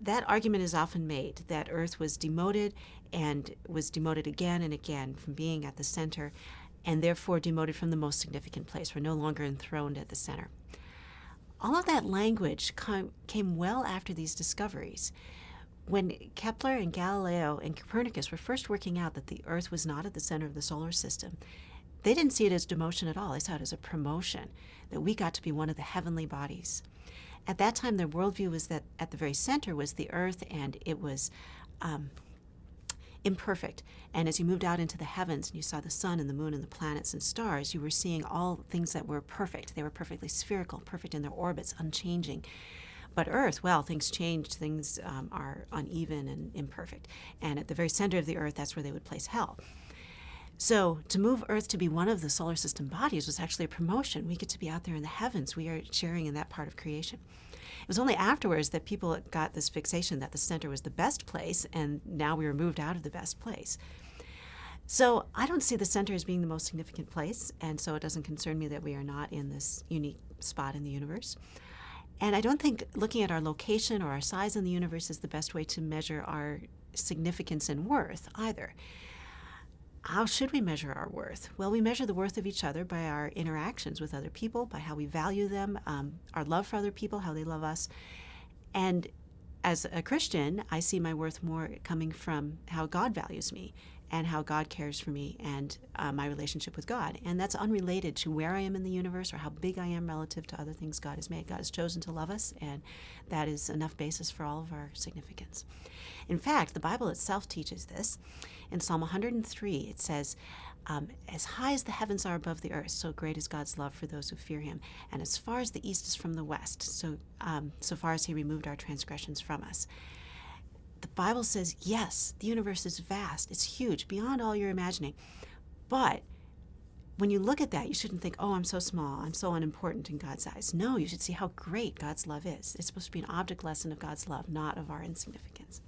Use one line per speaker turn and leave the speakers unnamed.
that argument is often made that Earth was demoted and was demoted again and again from being at the center, and therefore demoted from the most significant place. We're no longer enthroned at the center. All of that language came well after these discoveries. When Kepler and Galileo and Copernicus were first working out that the Earth was not at the center of the solar system, they didn't see it as demotion at all. They saw it as a promotion, that we got to be one of the heavenly bodies. At that time, their worldview was that at the very center was the Earth, and it was imperfect. And as you moved out into the heavens and you saw the sun and the moon and the planets and stars, you were seeing all things that were perfect. They were perfectly spherical, perfect in their orbits, unchanging. But Earth, well, things changed. Things are uneven and imperfect. And at the very center of the Earth, that's where they would place hell. So to move Earth to be one of the solar system bodies was actually a promotion. We get to be out there in the heavens. We are sharing in that part of creation. It was only afterwards that people got this fixation that the center was the best place, and now we were moved out of the best place. So I don't see the center as being the most significant place, and so it doesn't concern me that we are not in this unique spot in the universe. And I don't think looking at our location or our size in the universe is the best way to measure our significance and worth either. How should we measure our worth? Well, we measure the worth of each other by our interactions with other people, by how we value them, our love for other people, how they love us. And as a Christian, I see my worth more coming from how God values me and how God cares for me and my relationship with God. And that's unrelated to where I am in the universe or how big I am relative to other things God has made. God has chosen to love us, and that is enough basis for all of our significance. In fact, the Bible itself teaches this. In Psalm 103, it says, as high as the heavens are above the earth, so great is God's love for those who fear him. And as far as the east is from the west, so far as he removed our transgressions from us. The Bible says, yes, the universe is vast. It's huge, beyond all your imagining. But when you look at that, you shouldn't think, oh, I'm so small, I'm so unimportant in God's eyes. No, you should see how great God's love is. It's supposed to be an object lesson of God's love, not of our insignificance.